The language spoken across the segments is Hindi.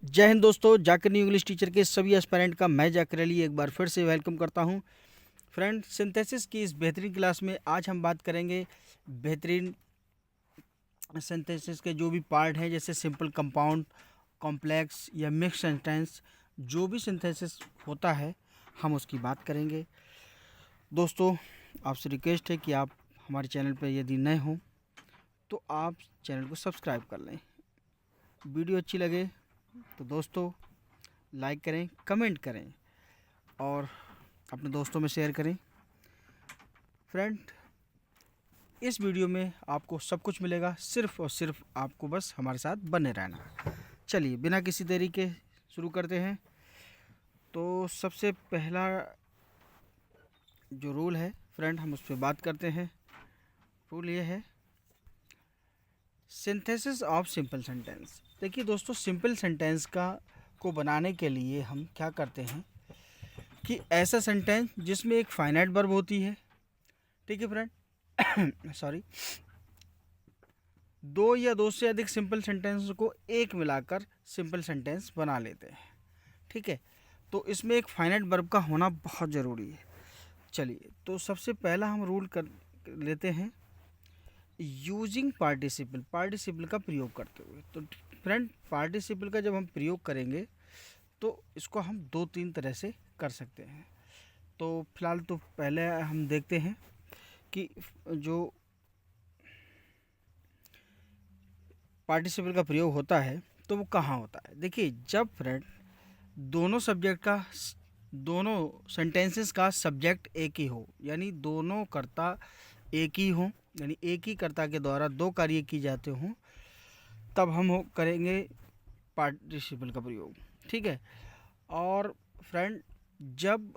जय हिंद दोस्तों, जाकिर न्यू इंग्लिश टीचर के सभी एस्पायरेंट का मैं जाकिर अली एक बार फिर से वेलकम करता हूं। फ्रेंड, सिंथेसिस की इस बेहतरीन क्लास में आज हम बात करेंगे बेहतरीन सिंथेसिस के जो भी पार्ट हैं, जैसे सिंपल, कंपाउंड, कॉम्प्लेक्स या मिक्स सेंटेंस। जो भी सिंथेसिस होता है हम उसकी बात करेंगे। दोस्तों, आपसे रिक्वेस्ट है कि आप हमारे चैनल पर यदि नए हों तो आप चैनल को सब्सक्राइब कर लें। वीडियो अच्छी लगे तो दोस्तों लाइक करें, कमेंट करें और अपने दोस्तों में शेयर करें। फ्रेंड, इस वीडियो में आपको सब कुछ मिलेगा, सिर्फ और सिर्फ आपको बस हमारे साथ बने रहना। चलिए बिना किसी देरी के शुरू करते हैं। तो सबसे पहला जो रूल है फ्रेंड, हम उस पर बात करते हैं। रूल ये है, सिंथेसिस ऑफ सिंपल सेंटेंस। देखिए दोस्तों, सिंपल सेंटेंस को बनाने के लिए हम क्या करते हैं कि ऐसा सेंटेंस जिसमें एक फाइनाइट वर्ब होती है, ठीक है फ्रेंड, सॉरी, दो या दो से अधिक सिंपल सेंटेंस को एक मिलाकर सिंपल सेंटेंस बना लेते हैं। ठीक है, तो इसमें एक फाइनाइट वर्ब का होना बहुत ज़रूरी है। चलिए, तो सबसे पहला हम रूल कर लेते हैं, यूजिंग पार्टिसिपल। पार्टिसिपल का प्रयोग करते हुए। तो फ्रेंड, पार्टिसिपल का जब हम प्रयोग करेंगे तो इसको हम दो तीन तरह से कर सकते हैं। तो फिलहाल तो पहले हम देखते हैं कि जो पार्टिसिपल का प्रयोग होता है तो वो कहाँ होता है। देखिए, जब फ्रेंड दोनों सब्जेक्ट का दोनों सेंटेंसेस का सब्जेक्ट एक ही हो, यानी दोनों कर्ता एक ही हों, यानी एक ही कर्ता के द्वारा दो कार्य किए जाते हों, तब हम करेंगे पार्टिसिपल का प्रयोग। ठीक है, और फ्रेंड जब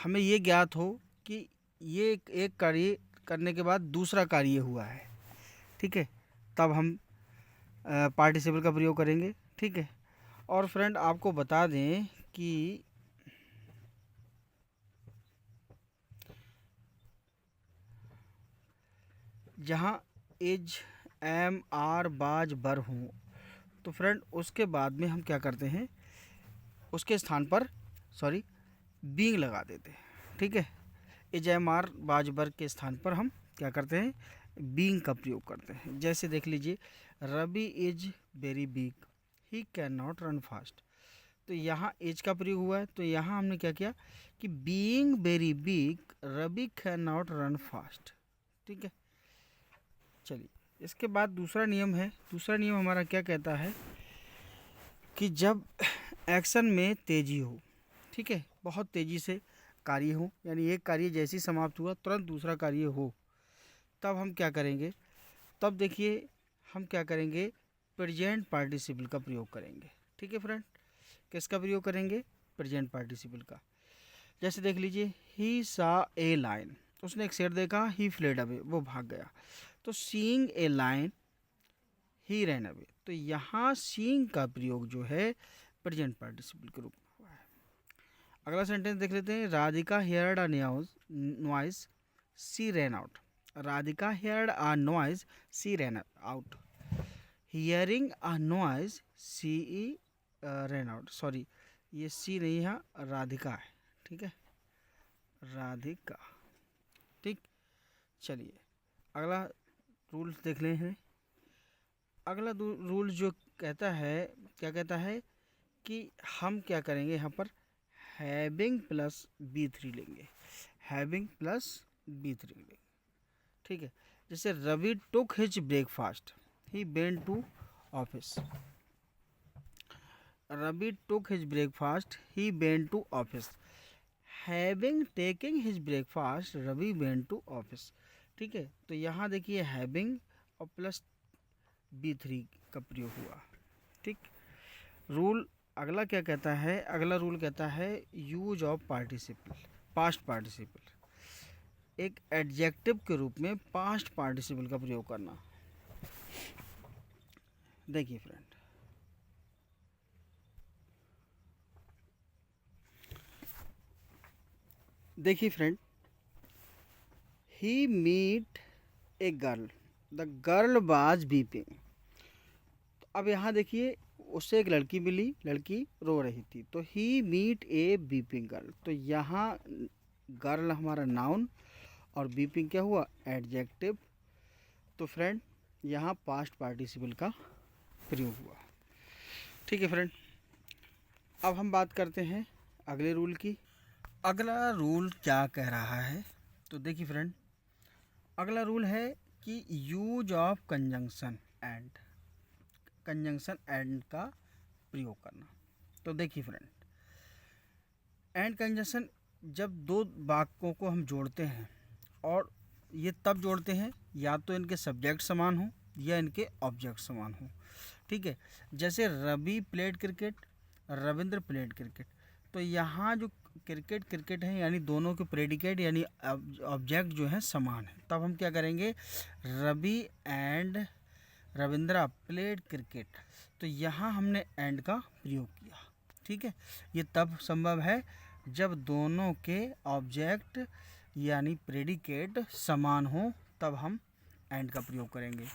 हमें ये ज्ञात हो कि ये एक कार्य करने के बाद दूसरा कार्य हुआ है, ठीक है, तब हम पार्टिसिपल का प्रयोग करेंगे। ठीक है, और फ्रेंड आपको बता दें कि जहाँ इज, एम, आर, बाज, बर हों, तो फ्रेंड उसके बाद में हम क्या करते हैं, उसके स्थान पर सॉरी बीइंग लगा देते हैं। ठीक है, इज, एम, आर, बाज, बर के स्थान पर हम क्या करते हैं, बीइंग का प्रयोग करते हैं। जैसे देख लीजिए, Ravi is very big, he can not run fast. तो यहाँ एज का प्रयोग हुआ है, तो यहाँ हमने क्या किया कि being very big Ravi can not run fast. ठीक है, चलिए इसके बाद दूसरा नियम है। दूसरा नियम हमारा क्या कहता है कि जब एक्शन में तेजी हो, ठीक है, बहुत तेजी से कार्य हो, यानी एक कार्य जैसे ही समाप्त हुआ तुरंत दूसरा कार्य हो, तब हम क्या करेंगे, तब देखिए हम क्या करेंगे, प्रेजेंट पार्टिसिपल का प्रयोग करेंगे। ठीक है फ्रेंड, किसका प्रयोग करेंगे, प्रेजेंट पार्टिसिपल का। जैसे देख लीजिए, ही सा ए लाइन, उसने एक शेर देखा, ही फ्लेड अवे, वो भाग गया। तो seeing a line he ran away, तो यहाँ सीइंग का प्रयोग जो है प्रेजेंट पार्टिसिपल के रूप में हुआ है। अगला सेंटेंस देख लेते हैं, Radhika heard a noise, she ran out. Radhika heard a noise, she ran out. Hearing a noise, she ran out. Sorry, ये सी नहीं है, राधिका है। ठीक है, राधिका। ठीक, चलिए अगला रूल देख लें हैं। अगला रूल जो कहता है, क्या कहता है कि हम क्या करेंगे, यहाँ पर हैविंग प्लस बी थ्री लेंगे। हैविंग प्लस बी थ्री लेंगे। ठीक है, जैसे Ravi took his breakfast, he went to office. Ravi took his breakfast, he went to office. Having taking his breakfast, Ravi went to office. ठीक है, तो यहाँ देखिए हैविंग और प्लस बी थ्री का प्रयोग हुआ। ठीक, रूल अगला क्या कहता है, अगला रूल कहता है use of participle, past participle. एक एडजेक्टिव के रूप में पास्ट पार्टिसिपल का प्रयोग करना। देखिए फ्रेंड, देखिए friend, he meet a girl, the girl was weeping. तो अब यहाँ देखिए, उससे एक लड़की मिली, लड़की रो रही थी, तो ही मीट ए बीपिंग गर्ल। तो यहाँ गर्ल हमारा नाउन और बीपिंग क्या हुआ, एडजेक्टिव। तो फ्रेंड यहाँ पास्ट पार्टिसिपल का प्रयोग हुआ। ठीक है फ्रेंड, अब हम बात करते हैं अगले रूल की। अगला रूल क्या कह रहा है, तो देखिए फ्रेंड, अगला रूल है कि use of conjunction and, conjunction and का प्रयोग करना। तो देखिए फ्रेंड, एंड कंजंक्शन जब दो वाक्यों को हम जोड़ते हैं, और ये तब जोड़ते हैं या तो इनके सब्जेक्ट समान हो या इनके ऑब्जेक्ट समान हो। ठीक है, जैसे Ravi played cricket, Ravindra played cricket. तो यहाँ जो क्रिकेट है यानी दोनों के प्रेडिकेट यानी ऑब्जेक्ट जो है समान है, तब हम क्या करेंगे, Ravi and Ravindra played cricket. तो यहाँ हमने एंड का प्रयोग किया। ठीक है, ये तब संभव है जब दोनों के ऑब्जेक्ट यानी प्रेडिकेट समान हो, तब हम एंड का प्रयोग करेंगे।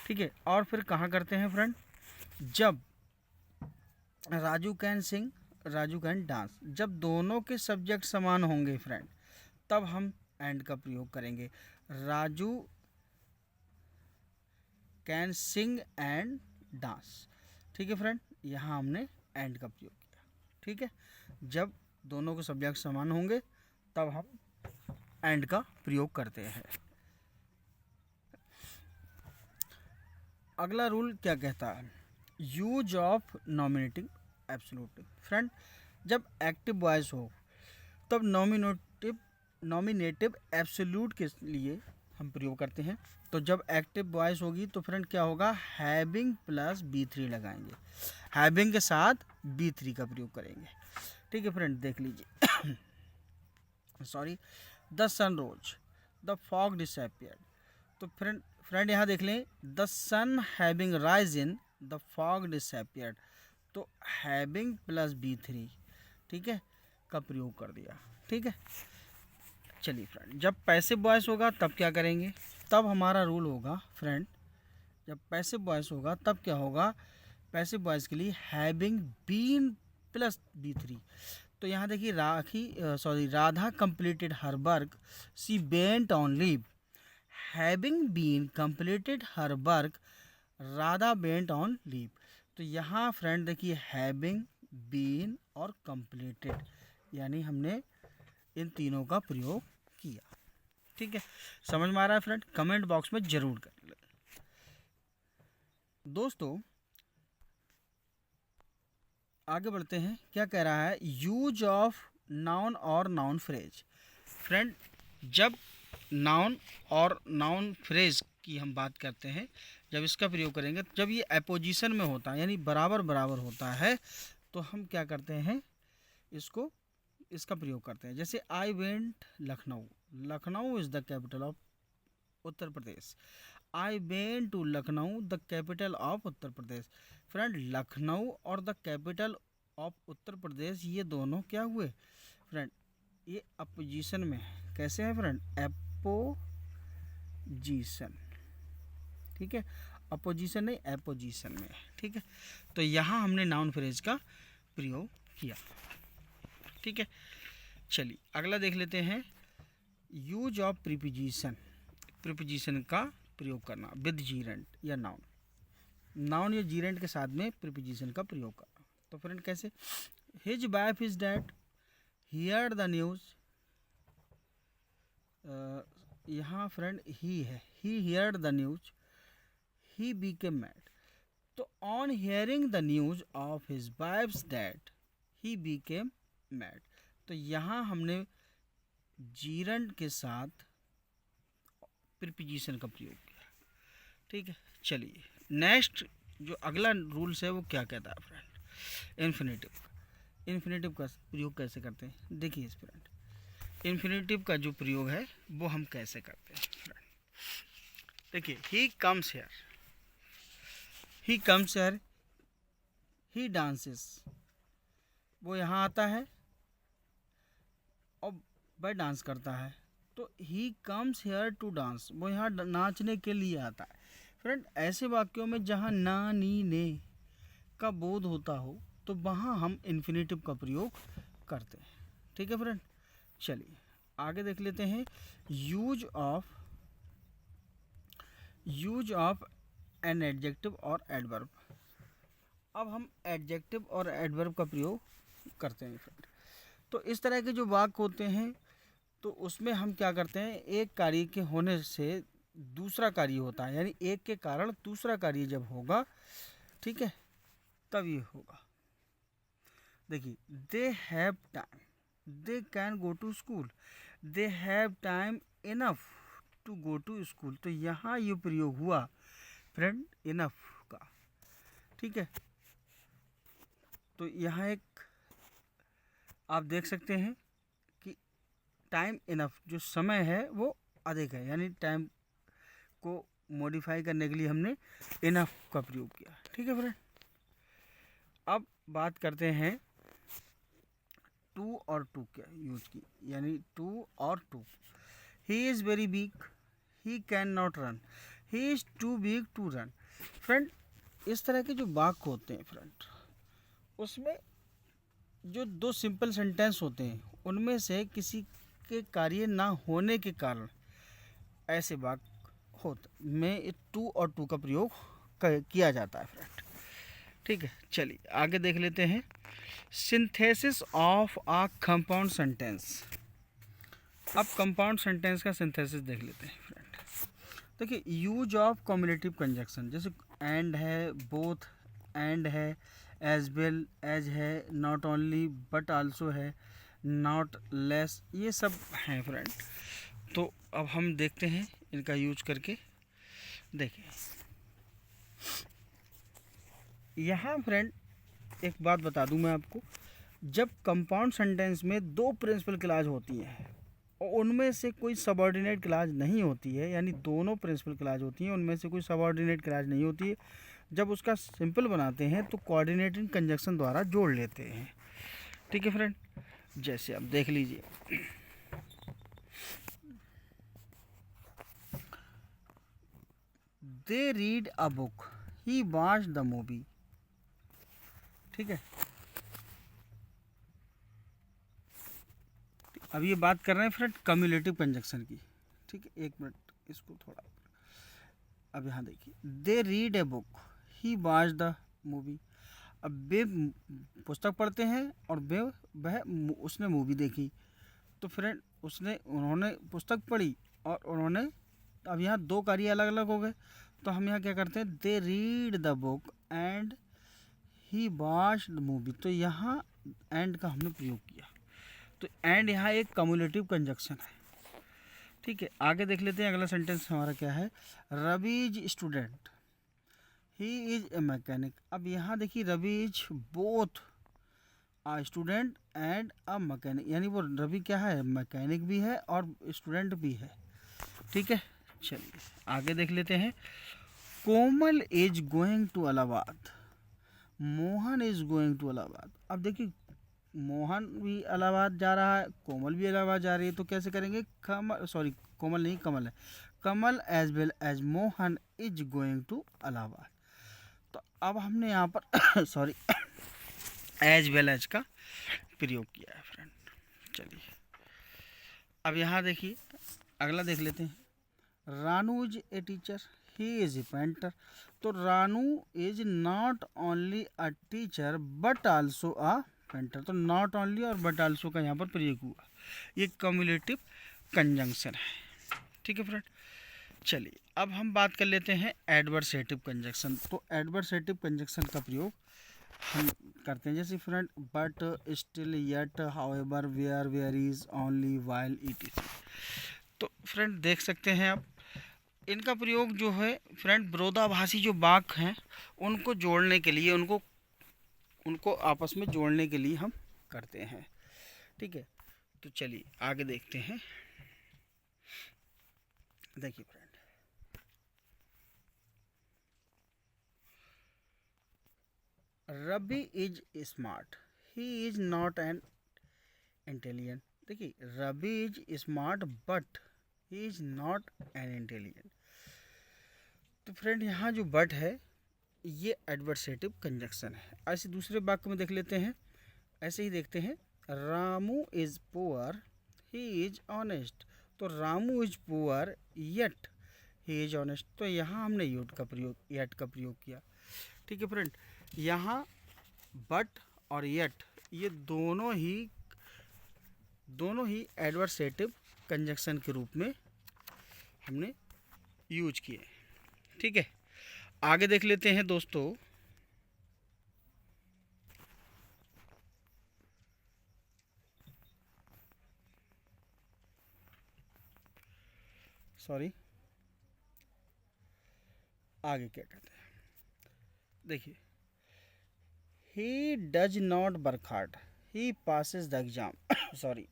ठीक है, और फिर कहाँ करते हैं फ्रेंड, जब Raju can sing, Raju can dance, जब दोनों के सब्जेक्ट समान होंगे फ्रेंड, तब हम एंड का प्रयोग करेंगे। Raju can sing and dance. ठीक है फ्रेंड, यहाँ हमने एंड का प्रयोग किया। ठीक है, जब दोनों के सब्जेक्ट समान होंगे तब हम एंड का प्रयोग करते हैं। अगला रूल क्या कहता है, use of nominative absolute. Friend, जब एक्टिव वॉइस हो तब नॉमिनेटिव एब्सोल्यूट के लिए हम प्रयोग करते हैं। तो जब एक्टिव वॉइस होगी तो फ्रेंड क्या होगा, हैविंग प्लस B3 लगाएंगे, हैविंग के साथ B3 का प्रयोग करेंगे। ठीक है फ्रेंड, देख लीजिए sorry, the sun rose, the fog disappeared. तो फ्रेंड यहाँ देख लें, the sun having risen, the fog disappeared. तो हैविंग प्लस B3, ठीक है, का प्रयोग कर दिया। ठीक है, चलिए फ्रेंड, जब पैसिव वॉइस होगा तब क्या करेंगे, तब हमारा रूल होगा फ्रेंड, जब पैसिव वॉइस होगा तब क्या होगा, पैसिव वॉइस के लिए हैविंग बीन प्लस B3। तो यहाँ देखिए, Radha completed her work, she went on leave. Having been completed her work, Radha went on leave. तो यहाँ फ्रेंड देखिए, हैविंग, बीन और कंप्लीटेड, यानी हमने इन तीनों का प्रयोग किया। ठीक है, समझ में आ रहा है फ्रेंड, कमेंट बॉक्स में जरूर कर लें। दोस्तों आगे बढ़ते हैं, क्या कह रहा है, यूज ऑफ नाउन और नाउन फ्रेज। फ्रेंड, जब नाउन और नाउन फ्रेज की हम बात करते हैं, जब इसका प्रयोग करेंगे, जब ये अपोजिशन में होता है यानी बराबर बराबर होता है, तो हम क्या करते हैं, इसका प्रयोग करते हैं। जैसे I went Lucknow, Lucknow is the capital of Uttar Pradesh. I went to Lucknow, the capital of Uttar Pradesh. Friend, Lucknow और the capital of Uttar Pradesh, ये दोनों क्या हुए फ्रेंड, ये अपोजिशन में है। कैसे है फ्रेंड, अपोजिशन। ठीक है, अपोजिशन नहीं, अपोजिशन में। ठीक है, तो यहाँ हमने नाउन फ्रेज का प्रयोग किया। ठीक है, चलिए अगला देख लेते हैं, यूज ऑफ प्रीपोजिशन, प्रीपोजिशन का प्रयोग करना विद जीरेंट या नाउन, नाउन या जीरेंट के साथ में प्रीपोजिशन का प्रयोग करना। तो फ्रेंड कैसे, his wife is dead, hear the news. यहाँ फ्रेंड ही है, he hear the news, he became mad. तो on hearing the news of his wife's death he became mad. तो यहाँ हमने जीरेंट के साथ प्रीपोजिशन का प्रयोग किया। ठीक है, चलिए नेक्स्ट जो अगला रूल्स है वो क्या कहता है फ्रेंड, इन्फिनेटिव का। इन्फिनेटिव का प्रयोग कैसे करते हैं, देखिए इस फ्रेंड, इन्फिनेटिव का जो प्रयोग है वो हम कैसे करते हैं फ्रेंड, देखिए, ही कम्स हेयर, ही कम्स हेयर, ही डांसेस, वो यहाँ आता है और वह डांस करता है। तो he comes here to dance, वो यहाँ नाचने के लिए आता है। फ्रेंड, ऐसे वाक्यों में जहाँ ना, नी, ने का बोध होता हो तो वहाँ हम इन्फिनेटिव का प्रयोग करते हैं। ठीक है फ्रेंड, चलिए आगे देख लेते हैं। यूज ऑफ एन एडजेक्टिव और एडवर्ब। अब हम एडजेक्टिव और एडवर्ब का प्रयोग करते हैं फ्रेंड। तो इस तरह के जो वाक्य होते हैं तो उसमें हम क्या करते हैं, एक कार्य के होने से दूसरा कार्य होता है, यानी एक के कारण दूसरा कार्य जब होगा, ठीक है, तब ये होगा। देखिए, they have time, they can go to school, they have time enough to go to school. तो यहाँ ये प्रयोग हुआ फ्रेंड इनफ का। ठीक है, तो यहाँ एक आप देख सकते हैं कि टाइम इनफ जो समय है वो अधिक है, यानी टाइम को मॉडिफाई करने के लिए हमने इनफ का प्रयोग किया। ठीक है फ्रेंड, अब बात करते हैं टू और टू क्या यूज की, यानी टू और to. He is very big, he can not run, he is too big to run. Friend, इस तरह के जो वाक्य होते हैं फ्रेंड, उसमें जो दो सिंपल सेंटेंस होते हैं उनमें से किसी के कार्य ना होने के कारण ऐसे वाक्य में टू और टू का प्रयोग किया जाता है फ्रेंड। ठीक है, चलिए आगे देख लेते हैं। Synthesis of a compound sentence. अब कंपाउंड सेंटेंस का सिंथेसिस देख लेते हैं फ्रेंड। देखिए, यूज ऑफ कम्युलेटिव कंजक्शन, जैसे एंड है, बोथ एंड है, एज वेल एज है, नॉट ओनली बट आल्सो है, नॉट लेस, ये सब हैं फ्रेंड। तो अब हम देखते हैं इनका यूज करके। देखिए यहाँ फ्रेंड एक बात बता दूं मैं आपको, जब कंपाउंड सेंटेंस में दो प्रिंसिपल क्लॉज होती हैं और उनमें से कोई सबऑर्डिनेट क्लॉज नहीं होती है, यानी दोनों प्रिंसिपल क्लॉज होती हैं, उनमें से कोई सबऑर्डिनेट क्लॉज नहीं होती है, जब उसका सिंपल बनाते हैं तो कोऑर्डिनेटिंग कंजक्शन द्वारा जोड़ लेते हैं। ठीक है फ्रेंड, जैसे आप देख लीजिए, they read a book, he watch the movie. ठीक है, अब ये बात कर रहे हैं फ्रेंड कम्युलेटिव कंजक्शन की। ठीक है, एक मिनट इसको थोड़ा, अब यहाँ देखिए, they read a book, he watch the movie. अब वे पुस्तक पढ़ते हैं और वह उसने मूवी देखी। तो फ्रेंड उन्होंने पुस्तक पढ़ी और उन्होंने, अब यहाँ दो कार्य अलग अलग हो गए, तो हम यहाँ क्या करते हैं, they read the book and he watch the movie. तो यहाँ एंड का हमने प्रयोग किया, तो एंड यहाँ एक कम्युलेटिव कंजक्शन है। ठीक है, आगे देख लेते हैं अगला सेंटेंस हमारा क्या है। Ravi is student, he is a mechanic. अब यहाँ देखिए, Ravi is both a student and a mechanic, यानी वो रवि क्या है, मैकेनिक भी है और स्टूडेंट भी है। ठीक है, चलिए आगे देख लेते हैं। Komal is going to Allahabad, Mohan is going to Allahabad. अब देखिए, मोहन भी इलाहाबाद जा रहा है, कोमल भी इलाहाबाद जा रही है, तो कैसे करेंगे, कोमल नहीं, कमल है, Kamal as well as Mohan is going to Allahabad. तो अब हमने यहाँ पर सॉरी एज वेल एज का प्रयोग किया है फ्रेंड। चलिए अब यहाँ देखिए, अगला देख लेते हैं। Ranu is a teacher, he is a painter. तो Ranu is not only a teacher but also a painter. तो नॉट ओनली और बट आल्सो का यहाँ पर प्रयोग हुआ, ये कम्युलेटिव कंजंक्शन है। ठीक है फ्रेंड, चलिए अब हम बात कर लेते हैं एडवर्सेटिव कंजक्शन। तो एडवर्सेटिव कंजक्शन का प्रयोग हम करते हैं, जैसे friend but, still, yet, however, whereas, only, while, it. तो फ्रेंड देख सकते हैं आप, इनका प्रयोग जो है फ्रेंड विरोधाभासी जो वाक्य हैं उनको जोड़ने के लिए, उनको आपस में जोड़ने के लिए हम करते हैं। ठीक है, तो चलिए आगे देखते हैं। देखिए friend, Ravi is smart, he is not an intelligent. देखिए, Ravi is smart but he is not an intelligent. तो फ्रेंड यहाँ जो बट है ये एडवर्सेटिव कंजक्शन है। ऐसे दूसरे वाक्य में देख लेते हैं, ऐसे ही देखते हैं, Ramu is poor he is honest. तो Ramu is poor yet he is honest, तो यहाँ हमने येट का प्रयोग किया। ठीक है फ्रेंड, यहाँ बट और येट ये दोनों ही एडवर्सेटिव कंजक्शन के रूप में हमने यूज किए। ठीक है, आगे देख लेते हैं दोस्तों। सॉरी, आगे क्या कहते हैं, देखिए, he does not work hard he passes the exam sorry,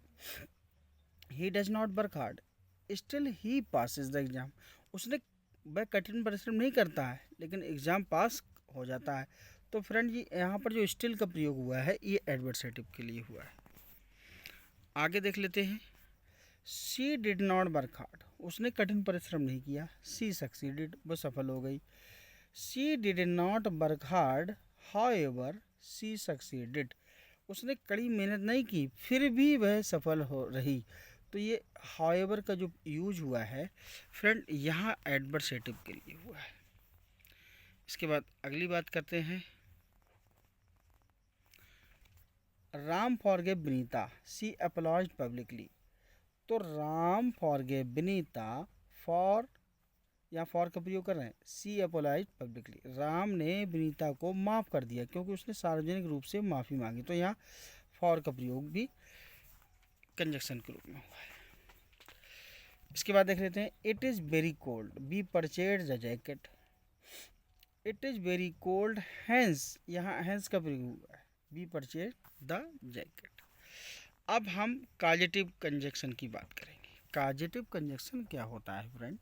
he does not work hard still he passes the exam. उसने वह कठिन परिश्रम नहीं करता है लेकिन एग्ज़ाम पास हो जाता है। तो फ्रेंड ये यहाँ पर जो स्टिल का प्रयोग हुआ है ये एडवर्सेटिव के लिए हुआ है। आगे देख लेते हैं, she did not work hard, उसने कठिन परिश्रम नहीं किया, शी सक्सीडेड, वो सफल हो गई। She did not work hard however she succeeded, उसने कड़ी मेहनत नहीं की फिर भी वह सफल हो रही। तो ये हाउएवर का जो यूज हुआ है फ्रेंड यहाँ एडवर्सेटिव के लिए हुआ है। इसके बाद अगली बात करते हैं, Ram forgave Vinita she apologised publicly. तो राम फॉरगेव विनीता, फॉर यहाँ फॉर का प्रयोग कर रहे हैं, सी अपोलाइज पब्लिकली, राम ने विनीता को माफ़ कर दिया क्योंकि उसने सार्वजनिक रूप से माफ़ी मांगी। तो यहाँ फॉर का प्रयोग भी कंजक्शन के रूप में हुआ है। इसके बाद देख लेते हैं, it is very cold we purchase the jacket. It is very cold hence, यहाँ हैंस का प्रयोग हुआ है, बी परचेज द जैकेट। अब हम काजेटिव कंजक्शन की बात करेंगे। काजेटिव कंजक्शन क्या होता है फ्रेंड,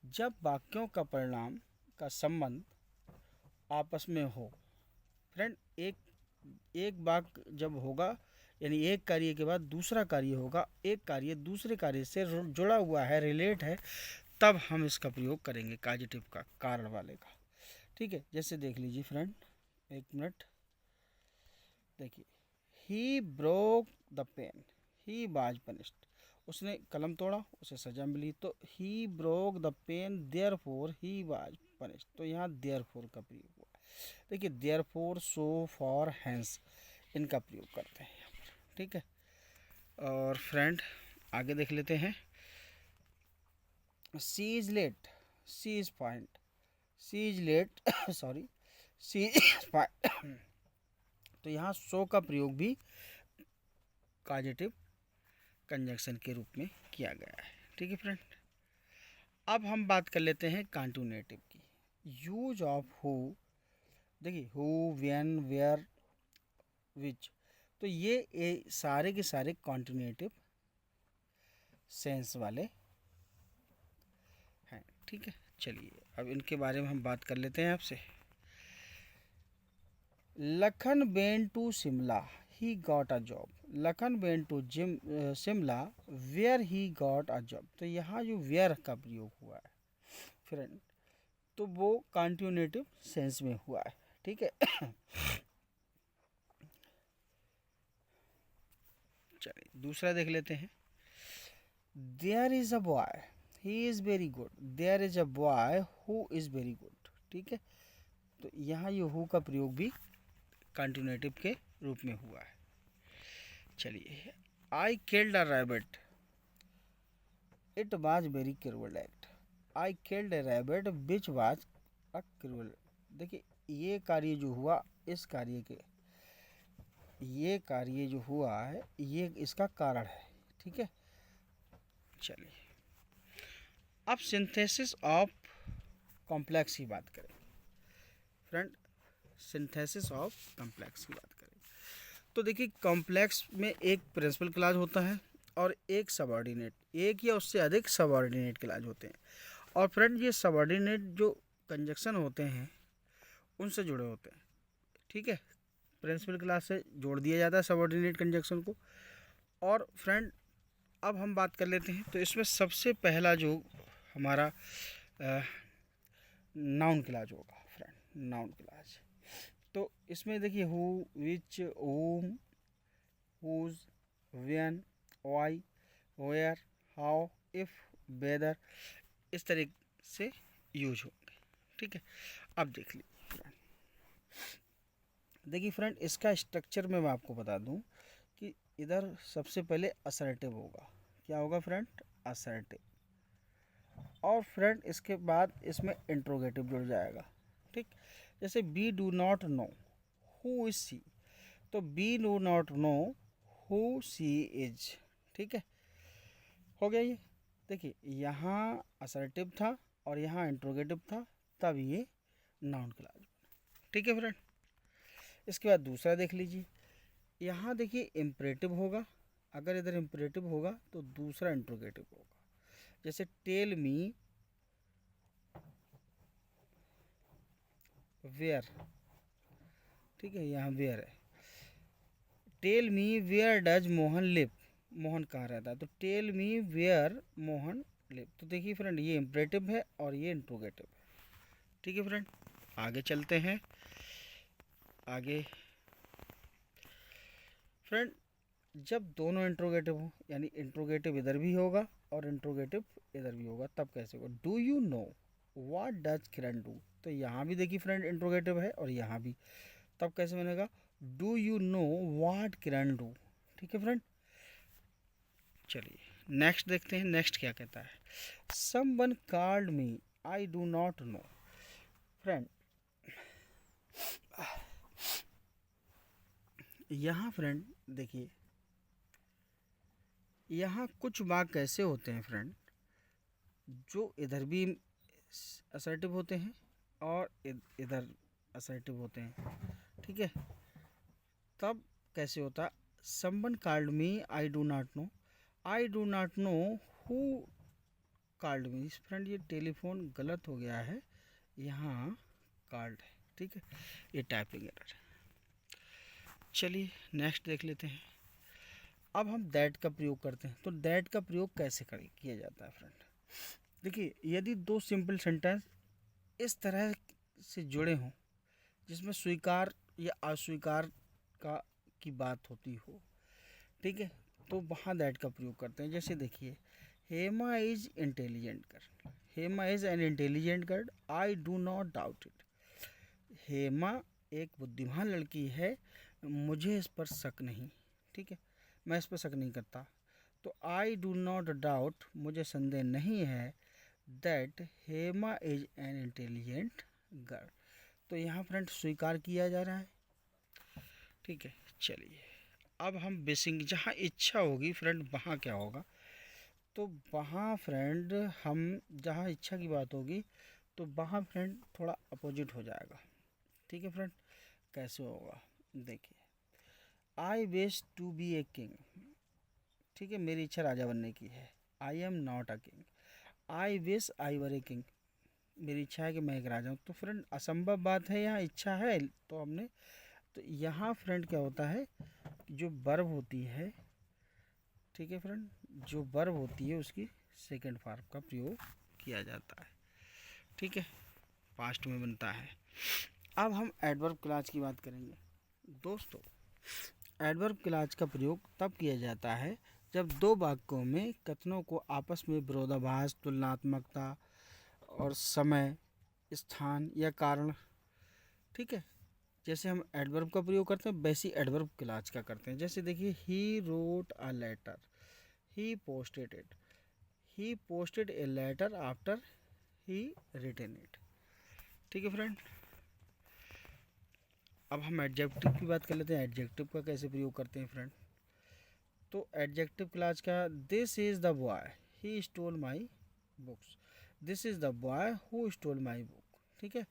जब वाक्यों का परिणाम का संबंध आपस में हो। फ्रेंड एक वाक्य जब होगा यानी एक कार्य के बाद दूसरा कार्य होगा, एक कार्य दूसरे कार्य से जुड़ा हुआ है, रिलेट है, तब हम इसका प्रयोग करेंगे काजेटिव का, कारण वाले का। ठीक है, जैसे देख लीजिए फ्रेंड, एक मिनट देखिए, he broke the pen he was punished, उसने कलम तोड़ा उसे सजा मिली। तो he broke the pen therefore he was punished, तो यहाँ देयरफॉर का प्रयोग हुआ। देखिए देयरफॉर, सो, फॉर, हैंस इनका प्रयोग करते हैं यहाँ पर। ठीक है, और फ्रेंड आगे देख लेते हैं, C is late C is point C is late sorry C is point. तो यहाँ सो का प्रयोग भी काजेटिव कंजक्शन के रूप में किया गया है। ठीक है फ्रेंड, अब हम बात कर लेते हैं कॉन्टिन्यूटिव की। यूज ऑफ हु, देखिए हु, व्हेन, वेयर, विच, तो ये सारे के सारे कॉन्टिन्यूटिव सेंस वाले हैं। ठीक है, चलिए अब इनके बारे में हम बात कर लेते हैं आपसे। Lakhan went to Shimla he got a job. Lakhan went to Shimla where he got a job. तो यहाँ जो वेयर का प्रयोग हुआ है फ्रेंड, तो वो कॉन्टिन्यूटिव सेंस में हुआ है। ठीक है, चलिए दूसरा देख लेते हैं, there is a boy he is very good. There is a boy who is very good. ठीक है, तो यहाँ ये हु का प्रयोग भी कॉन्टिन्यूटिव के रूप में हुआ है। चलिए, I killed a rabbit it was very cruel act. I killed a rabbit which was a cruel. देखिए ये कार्य जो हुआ, इस कार्य के ये कार्य जो हुआ है ये इसका कारण है। ठीक है, चलिए अब सिंथेसिस ऑफ कॉम्प्लेक्स की बात करें फ्रेंड। सिंथेसिस ऑफ कॉम्प्लेक्स की बात करें तो देखिए, कॉम्प्लेक्स में एक प्रिंसिपल क्लॉज होता है और एक सबऑर्डिनेट, एक या उससे अधिक सबऑर्डिनेट क्लॉज होते हैं। और फ्रेंड ये सबऑर्डिनेट जो कंजक्शन होते हैं उनसे जुड़े होते हैं। ठीक है, प्रिंसिपल क्लॉज से जोड़ दिया जाता है सबऑर्डिनेट कंजक्शन को। और फ्रेंड अब हम बात कर लेते हैं, तो इसमें सबसे पहला जो हमारा नाउन क्लॉज होगा फ्रेंड, नाउन क्लास। तो इसमें देखिए who, which, whom, whose, when, why, where, how, if, whether, इस तरीके से यूज होंगे। ठीक है, अब देख लीजिए। देखिए फ्रेंड, इसका स्ट्रक्चर में मैं आपको बता दूं कि इधर सबसे पहले असर्टिव होगा। क्या होगा फ्रेंड? असर्टिव। और फ्रेंड इसके बाद इसमें इंट्रोगेटिव जुड़ जाएगा। ठीक, जैसे B do not know who is C, तो B do not know who C is. ठीक है, हो गया ये। देखिए यहाँ असर्टिव था और यहाँ इंट्रोगेटिव था, तब ये नाउन क्लास। ठीक है फ्रेंड, इसके बाद दूसरा देख लीजिए। यहाँ देखिए इम्परेटिव होगा, अगर इधर इम्परेटिव होगा तो दूसरा इंट्रोगेटिव होगा। जैसे टेल मी वेयर। ठीक है, यहाँ वेयर है। Tell me where does Mohan live, Mohan कहाँ रहता है, तो tell me where Mohan live. तो देखिए फ्रेंड, ये इम्परेटिव है और ये इंट्रोगेटिव है। ठीक है फ्रेंड, आगे चलते हैं। आगे फ्रेंड, जब दोनों इंट्रोगेटिव हो, यानी इंट्रोगेटिव इधर भी होगा और इंट्रोगेटिव इधर भी होगा, तब कैसे होगा? Do you know what does Kiran do, तो यहाँ भी देखिए फ्रेंड इंट्रोगेटिव है और यहाँ भी, तब कैसे बनेगा? Do you know what Kiran do. ठीक है फ्रेंड, चलिए नेक्स्ट देखते हैं। नेक्स्ट क्या कहता है? Someone called me I do not no. Friend यहाँ फ्रेंड देखिए, यहाँ कुछ वाक्य ऐसे होते हैं फ्रेंड जो इधर भी असर्टिव होते हैं और इधर असर्टिव होते हैं। ठीक है, तब कैसे होता? Someone called me I do not no, I do not know who called me. Friend ये टेलीफोन गलत हो गया है, यहाँ कॉल्ड है। ठीक है, ये टाइपिंग एरर है। चलिए नेक्स्ट देख लेते हैं। अब हम दैट का प्रयोग करते हैं। तो दैट का प्रयोग कैसे किया जाता है फ्रेंड? देखिए, यदि दो सिंपल सेंटेंस इस तरह से जुड़े हों जिसमें स्वीकार या अस्वीकार का की बात होती हो, ठीक है, तो वहाँ दैट का प्रयोग करते हैं। जैसे देखिए, Hema is intelligent girl, Hema is an intelligent girl, I do not doubt it. Hema एक बुद्धिमान लड़की है, मुझे इस पर शक नहीं। ठीक है, मैं इस पर शक नहीं करता। तो आई डू नॉट डाउट, मुझे संदेह नहीं है, that Hema is an intelligent girl. तो यहाँ फ्रेंड स्वीकार किया जा रहा है। ठीक है, चलिए अब हम बेसिंग, जहाँ इच्छा होगी फ्रेंड वहाँ क्या होगा? तो वहाँ फ्रेंड हम जहाँ इच्छा की बात होगी तो वहाँ फ्रेंड थोड़ा अपोजिट हो जाएगा। ठीक है फ्रेंड, कैसे होगा? देखिए, I wish to be a king. ठीक है, मेरी इच्छा राजा बनने की है। I am not a king, I wish I were a king. मेरी इच्छा है कि मैं एक राजा हूँ। तो फ्रेंड असंभव बात है, यहाँ इच्छा है तो हमने, तो यहाँ फ्रेंड क्या होता है, जो वर्ब होती है, ठीक है फ्रेंड, जो वर्ब होती है उसकी सेकंड फॉर्म का प्रयोग किया जाता है। ठीक है, पास्ट में बनता है। अब हम एडवर्ब क्लॉज की बात करेंगे। दोस्तों, एडवर्ब क्लॉज का प्रयोग तब किया जाता है जब दो वाक्यों में कथनों को आपस में विरोधाभास, तुलनात्मकता और समय, स्थान या कारण, ठीक है, जैसे हम एडवर्ब का प्रयोग करते हैं वैसे एडवर्ब क्लॉज का करते हैं। जैसे देखिए, he wrote a letter, he posted it, he posted a letter after he written it. ठीक है फ्रेंड, अब हम एडजेक्टिव की बात कर लेते हैं। एडजेक्टिव का कैसे प्रयोग करते हैं फ्रेंड? तो एडजेक्टिव क्लॉज का, this is the boy he stole my books, this is the boy who stole my book. ठीक है,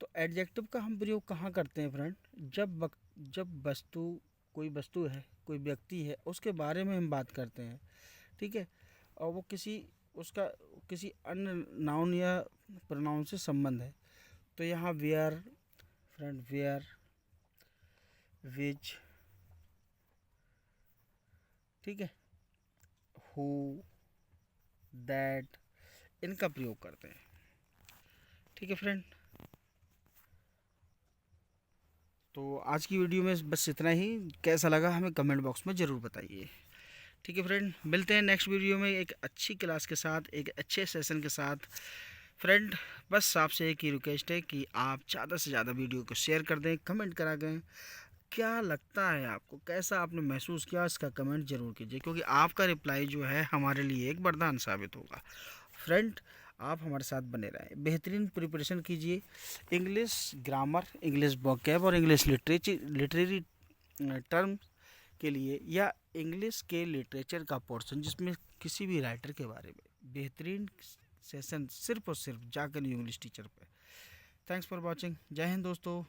तो एडजेक्टिव का हम प्रयोग कहाँ करते हैं फ्रेंड? जब वस्तु, कोई वस्तु है, कोई व्यक्ति है, उसके बारे में हम बात करते हैं। ठीक है, और वो उसका किसी अन्य नाउन या प्रोनाउन से संबंध है। तो यहाँ वेयर फ्रेंड, वेयर, विच, ठीक है, हु, दैट, इनका प्रयोग करते हैं। ठीक है फ्रेंड, तो आज की वीडियो में बस इतना ही। कैसा लगा हमें कमेंट बॉक्स में ज़रूर बताइए। ठीक है फ्रेंड, मिलते हैं नेक्स्ट वीडियो में एक अच्छी क्लास के साथ, एक अच्छे सेशन के साथ। फ्रेंड, बस आपसे एक ही रिक्वेस्ट है कि आप ज़्यादा से ज़्यादा वीडियो को शेयर कर दें, कमेंट करा दें। क्या लगता है आपको, कैसा आपने महसूस किया, इसका कमेंट ज़रूर कीजिए, क्योंकि आपका रिप्लाई जो है हमारे लिए एक वरदान साबित होगा। फ्रेंड, आप हमारे साथ बने रहें, बेहतरीन प्रिपरेशन कीजिए। इंग्लिश ग्रामर, इंग्लिश वोकैब और इंग्लिश लिटरेरी टर्म के लिए, या इंग्लिश के लिटरेचर का पोर्शन जिसमें किसी भी राइटर के बारे में बेहतरीन सेशन सिर्फ और सिर्फ जाकर इंग्लिश टीचर पे। Thanks for watching. जय हिंद दोस्तों।